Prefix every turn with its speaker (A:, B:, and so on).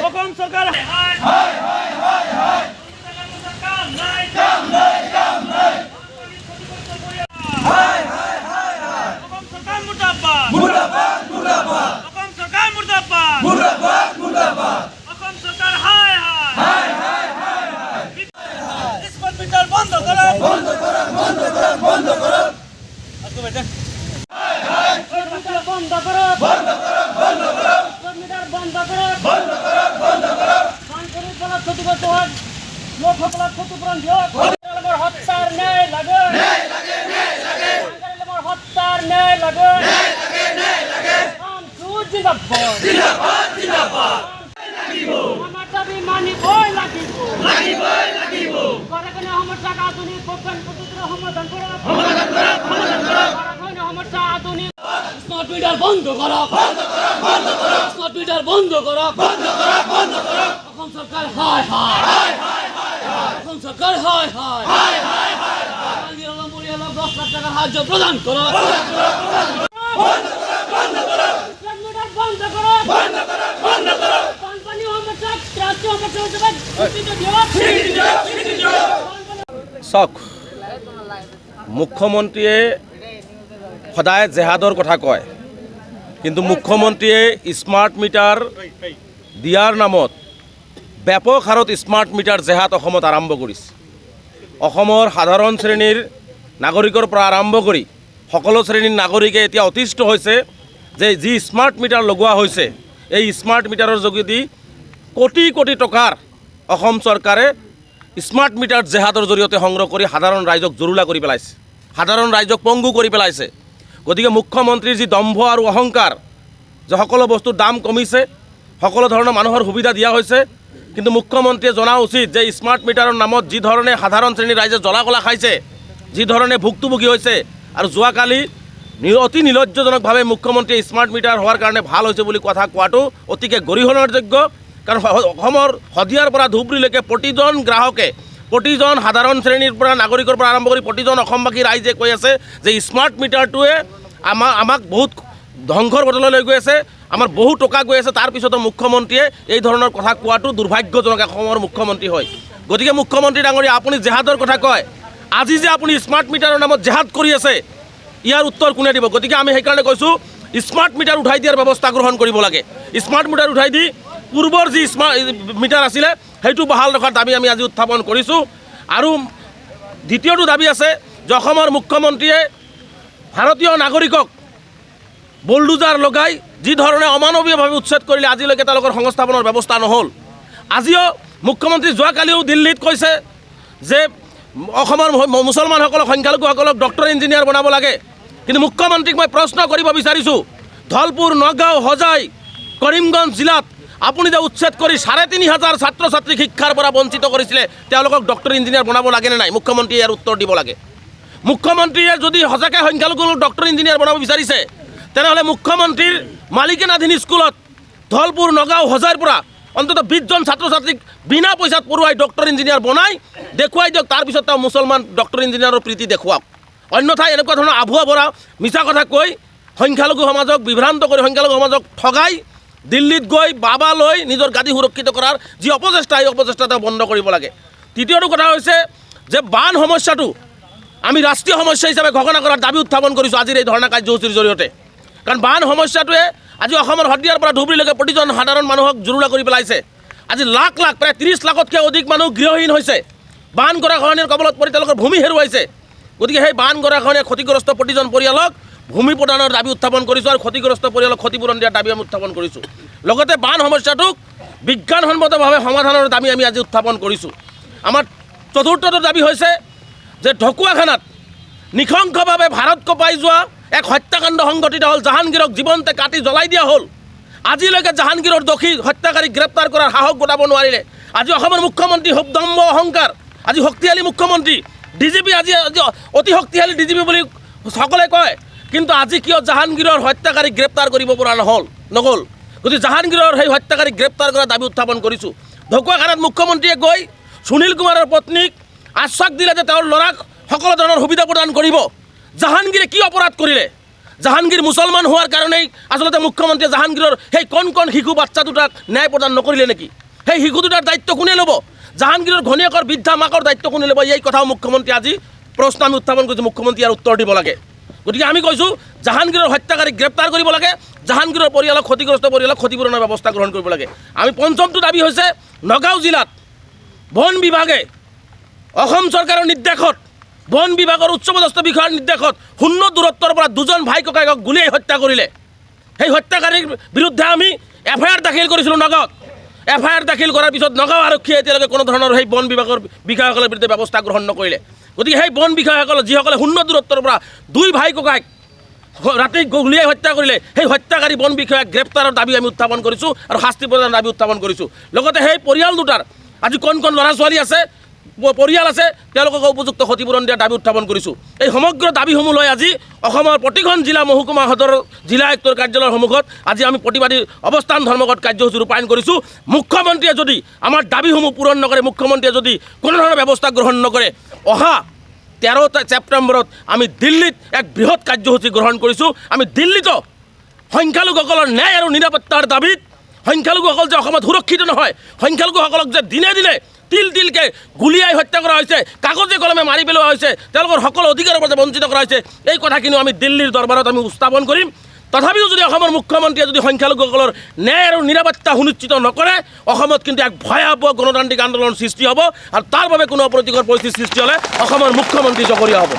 A: অসম চৰকাৰ লোকসকলক ক্ষতিপূৰণ দিয়ক হত্যাৰ ন্যায় লাগে হত্যাৰ ন্যায় লাগে আমাৰ দাবী মানিবই লাগিব গৰাখনে সমস্যাক আধুনিক বৈজ্ঞানিক পদ্ধতিৰে সমাধান কৰক সমস্যা আধুনিক স্মাৰ্ট মিটাৰ বন্ধ কৰক স্মাৰ্ট মিটাৰ বন্ধ কৰক অসম চৰকাৰ হায় অসম চৰকাৰ হায় মৰিয়ালক 10 লাখ টাকা সাহায্য প্ৰদান কৰক
B: চাওক মুখ্যমন্ত্ৰীয়ে সদায় জেহাদৰ কথা কয় কিন্তু মুখ্যমন্ত্ৰীয়ে স্মাৰ্ট মিটাৰ দিয়াৰ নামত ব্যাপক হাৰত স্মাৰ্ট মিটাৰ জেহাদ অসমত আৰম্ভ কৰিছে অসমৰ সাধাৰণ শ্ৰেণীৰ নাগৰিকৰ পৰা আৰম্ভ কৰি সকলো শ্ৰেণীৰ নাগৰিকে এতিয়া অতিষ্ঠ হৈছে যে যি স্মাৰ্ট মিটাৰ লগোৱা হৈছে এই স্মাৰ্ট মিটাৰৰ যোগেদি কোটি কোটি টকাৰ অসম চৰকাৰে স্মাৰ্ট মিটাৰ জেহাদৰ জৰিয়তে সংগ্ৰহ কৰি সাধাৰণ ৰাইজক জুৰুলা কৰি পেলাইছে সাধাৰণ ৰাইজক পংগু কৰি পেলাইছে গতিকে মুখ্যমন্ত্ৰীৰ যি দম্ভ আৰু অহংকাৰ যে সকলো বস্তুৰ দাম কমিছে সকলো ধৰণৰ মানুহৰ সুবিধা দিয়া হৈছে কিন্তু মুখ্যমন্ত্ৰীয়ে জনা উচিত যে স্মাৰ্ট মিটাৰৰ নামত যি ধৰণে সাধাৰণ শ্ৰেণীৰ ৰাইজে জ্বলা-কলা খাইছে যি ধৰণে ভুক্তভোগী হৈছে আৰু যোৱাকালি অতি নিলজ্জজনকভাৱে মুখ্যমন্ত্ৰীয়ে স্মাৰ্ট মিটাৰ হোৱাৰ কাৰণে ভাল হৈছে বুলি কথা কোৱাটো অতিকে গৰিহণাৰ যোগ্য কাৰণ অসমৰ শদিয়াৰ পৰা ধুবুৰীলৈকে প্ৰতিজন গ্ৰাহকে প্ৰতিজন সাধাৰণ শ্ৰেণীৰ পৰা নাগৰিকৰ পৰা আৰম্ভ কৰি প্ৰতিজন অসমবাসী ৰাইজে কৈ আছে যে স্মাৰ্ট মিটাৰটোৱে আমাক বহুত ধ্বংসৰ পথলৈ লৈ গৈ আছে আমাৰ বহু টকা গৈ আছে তাৰ পিছতো মুখ্যমন্ত্ৰীয়ে এই ধৰণৰ কথা কোৱাটো দুৰ্ভাগ্যজনক অসমৰ মুখ্যমন্ত্ৰী হয় গতিকে মুখ্যমন্ত্ৰী ডাঙৰীয়া আপুনি জেহাদৰ কথা কয় আজি যে আপুনি স্মাৰ্ট মিটাৰৰ নামত জেহাদ কৰি আছে ইয়াৰ উত্তৰ কোনে দিব গতিকে আমি সেইকাৰণে কৈছোঁ স্মাৰ্ট মিটাৰ উঠাই দিয়াৰ ব্যৱস্থা গ্ৰহণ কৰিব লাগে স্মাৰ্ট মিটাৰ উঠাই দি পূৰ্বৰ যি স্মাৰ্ট মিটাৰ আছিলে সেইটো বহাল ৰখাৰ দাবী আমি আজি উত্থাপন কৰিছোঁ আৰু দ্বিতীয়টো দাবী আছে যে অসমৰ মুখ্যমন্ত্ৰীয়ে ভাৰতীয় নাগৰিকক বুলডোজাৰ লগাই যি ধৰণে অমানৱীয়ভাৱে উচ্ছেদ কৰিলে আজিলৈকে তেওঁলোকৰ সংস্থাপনৰ ব্যৱস্থা নহ'ল আজিও মুখ্যমন্ত্ৰী যোৱাকালিও দিল্লীত কৈছে যে অসমৰ মুছলমানসকলক সংখ্যালঘুসকলক ডক্টৰ ইঞ্জিনিয়াৰ বনাব লাগে কিন্তু মুখ্যমন্ত্ৰীক মই প্ৰশ্ন কৰিব বিচাৰিছোঁ ধলপুৰ নগাঁও হোজাই কৰিমগঞ্জ জিলাত আপুনি যে উচ্ছেদ কৰি ৩,৫০০ ছাত্ৰ ছাত্ৰীক শিক্ষাৰ পৰা বঞ্চিত কৰিছিলে তেওঁলোকক ডক্টৰ ইঞ্জিনিয়াৰ বনাব লাগেনে নাই মুখ্যমন্ত্ৰীয়ে ইয়াৰ উত্তৰ দিব লাগে মুখ্যমন্ত্ৰীয়ে যদি সঁচাকৈ সংখ্যালঘুক ডক্টৰ ইঞ্জিনিয়াৰ বনাব বিচাৰিছে তেনেহ'লে মুখ্যমন্ত্ৰীৰ মালিকানাধীন স্কুলত ধলপুৰ নগাঁও হোজাইৰ পৰা অন্ততঃ ২০ জন ছাত্ৰ ছাত্ৰীক বিনা পইচাত পঢ়ুৱাই ডক্টৰ ইঞ্জিনিয়াৰ বনাই দেখুৱাই দিয়ক তাৰপিছত তেওঁ মুছলমান ডক্টৰ ইঞ্জিনিয়াৰৰ প্ৰীতি দেখুৱাওক অন্যথা এনেকুৱা ধৰণৰ আভুৱা ভৰা মিছা কথা কৈ সংখ্যালঘু সমাজক বিভ্ৰান্ত কৰি সংখ্যালঘু সমাজক ঠগাই দিল্লীত গৈ বাবা লৈ নিজৰ গাদী সুৰক্ষিত কৰাৰ যি অপচেষ্টা এই অপচেষ্টা তেওঁ বন্ধ কৰিব লাগে তৃতীয়টো কথা হৈছে যে বান সমস্যাটো আমি ৰাষ্ট্ৰীয় সমস্যা হিচাপে ঘোষণা কৰাৰ দাবী উত্থাপন কৰিছোঁ আজিৰ এই ধৰ্ণা কাৰ্যসূচীৰ জৰিয়তে কাৰণ বান সমস্যাটোৱে আজি অসমৰ শদিয়াৰ পৰা ধুবুৰীলৈকে প্ৰতিজন সাধাৰণ মানুহক জুৰুলা কৰি পেলাইছে আজি লাখ লাখ প্ৰায় ৩০ লাখতকৈ অধিক মানুহ গৃহহীন হৈছে বান গৰাখহনীয়াৰ কবলত পৰি তেওঁলোকৰ ভূমি হেৰুৱাইছে গতিকে সেই বান গৰাখহনীয়া ক্ষতিগ্ৰস্ত প্ৰতিজন পৰিয়ালক ভূমি প্ৰদানৰ দাবী উত্থাপন কৰিছোঁ আৰু ক্ষতিগ্ৰস্ত পৰিয়ালক ক্ষতিপূৰণ দিয়াৰ দাবী আমি উত্থাপন কৰিছোঁ লগতে বান সমস্যাটোক বিজ্ঞানসন্মতভাৱে সমাধানৰ দাবী আমি আজি উত্থাপন কৰিছোঁ আমাৰ চতুৰ্থটো দাবী হৈছে যে ঢকুৱাখানাত নিশংসভাৱে ভাৰত কঁপাই যোৱা এক হত্যাকাণ্ড সংঘটিত হ'ল জাহাংগীৰক জীৱনতে কাটি জ্বলাই দিয়া হ'ল আজিলৈকে জাহাংগীৰৰ দোষী হত্যাকাৰীক গ্ৰেপ্তাৰ কৰাৰ সাহস গোটাব নোৱাৰিলে আজি অসমৰ মুখ্যমন্ত্ৰী দম্ভ অহংকাৰ আজি শক্তিশালী মুখ্যমন্ত্ৰী ডিজিপি আজি অতি শক্তিশালী ডিজিপি বুলি সকলে কয় কিন্তু আজি কিয় জাহাংগীৰৰ হত্যাকাৰীক গ্ৰেপ্তাৰ কৰিব পৰা নগ'ল গতিকে জাহাংগীৰৰ সেই হত্যাকাৰীক গ্ৰেপ্তাৰ কৰাৰ দাবী উত্থাপন কৰিছোঁ ঢকুৱাখানাত মুখ্যমন্ত্ৰীয়ে গৈ সুনীল কুমাৰৰ পত্নীক আশ্বাস দিলে যে তেওঁৰ ল'ৰাক সকলো ধৰণৰ সুবিধা প্ৰদান কৰিব জাহাংগীৰে কি অপৰাধ কৰিলে জাহাংগীৰ মুছলমান হোৱাৰ কাৰণেই আচলতে মুখ্যমন্ত্ৰীয়ে জাহাংগীৰৰ সেই কণ কণ শিশু বাচ্চা দুটাক ন্যায় প্ৰদান নকৰিলে নেকি? সেই শিশু দুটাৰ দায়িত্ব কোনে ল'ব? জাহাংগীৰৰ ঘনীয়েকৰ বৃদ্ধা মাকৰ দায়িত্ব কোনে ল'ব? এই কথাও মুখ্যমন্ত্ৰী আজি প্ৰশ্ন আমি উত্থাপন কৰিছোঁ, মুখ্যমন্ত্ৰী ইয়াৰ উত্তৰ দিব লাগে। গতিকে আমি কৈছোঁ জাহাংগীৰৰ হত্যাকাৰীক গ্ৰেপ্তাৰ কৰিব লাগে, জাহাংগীৰৰ পৰিয়ালক ক্ষতিগ্ৰস্ত পৰিয়ালক ক্ষতিপূৰণৰ ব্যৱস্থা গ্ৰহণ কৰিব লাগে। আমি পঞ্চমটো দাবী হৈছে নগাঁও জিলাত বন বিভাগে অসম চৰকাৰৰ নিৰ্দেশত, বন বিভাগৰ উচ্চপদস্থ বিষয়াৰ নিৰ্দেশত 0 দূৰত্বৰ পৰা 2জন ভাই ককায়েকক গুলীয়াই হত্যা কৰিলে। সেই হত্যাকাৰীৰ বিৰুদ্ধে আমি FIR দাখিল কৰিছিলোঁ নগাঁৱত। FIR দাখিল কৰাৰ পিছত নগাঁও আৰক্ষীয়ে এতিয়ালৈকে কোনো ধৰণৰ সেই বন বিভাগৰ বিষয়াসকলৰ বিৰুদ্ধে ব্যৱস্থা গ্ৰহণ নকৰিলে। গতিকে সেই বন বিষয়াসকল যিসকলে 0 দূৰত্বৰ পৰা 2 ভাই ককায়েক ৰাতি গুলীয়াই হত্যা কৰিলে, সেই হত্যাকাৰী বন বিষয়াক গ্ৰেপ্তাৰৰ দাবী আমি উত্থাপন কৰিছোঁ আৰু শাস্তি প্ৰদানৰ দাবী উত্থাপন কৰিছোঁ। লগতে সেই পৰিয়াল দুটাৰ আজি কণ কণ ল'ৰা ছোৱালী আছে, পৰিয়াল আছে, তেওঁলোকক উপযুক্ত ক্ষতিপূৰণ দিয়াৰ দাবী উত্থাপন কৰিছোঁ। এই সমগ্ৰ দাবীসমূহ লৈ আজি অসমৰ প্ৰতিখন জিলা মহকুমা সদৰ জিলা আয়ুক্তৰ কাৰ্যালয়ৰ সন্মুখত আজি আমি প্ৰতিবাদী অৱস্থান ধৰ্মঘট কাৰ্যসূচী ৰূপায়ণ কৰিছোঁ। মুখ্যমন্ত্ৰীয়ে যদি আমাৰ দাবীসমূহ পূৰণ নকৰে, মুখ্যমন্ত্ৰীয়ে যদি কোনো ধৰণৰ ব্যৱস্থা গ্ৰহণ নকৰে, অহা 13 ছেপ্টেম্বৰত আমি দিল্লীত এক বৃহৎ কাৰ্যসূচী গ্ৰহণ কৰিছোঁ। আমি দিল্লীতো সংখ্যালঘুসকলৰ ন্যায় আৰু নিৰাপত্তাৰ দাবীত, সংখ্যালঘুসকল যে অসমত সুৰক্ষিত নহয়, সংখ্যালঘুসকলক যে দিনে দিনে তিলকে গুলীয়াই হত্যা কৰা হৈছে, কাগজে কলমে মাৰি পেলোৱা হৈছে, তেওঁলোকৰ সকলো অধিকাৰৰ পৰা বঞ্চিত কৰা হৈছে, এই কথাখিনিও আমি দিল্লীৰ দৰবাৰত আমি উত্থাপন কৰিম। তথাপিও যদি অসমৰ মুখ্যমন্ত্ৰীয়ে যদি সংখ্যালঘুসকলৰ ন্যায় আৰু নিৰাপত্তা সুনিশ্চিত নকৰে, অসমত কিন্তু এক ভয়াৱহ গণতান্ত্ৰিক আন্দোলন সৃষ্টি হ'ব আৰু তাৰ বাবে কোনো অপ্ৰীতিকৰ পৰিস্থিতিৰ সৃষ্টি হ'লে অসমৰ মুখ্যমন্ত্ৰী জগৰীয়া হ'ব।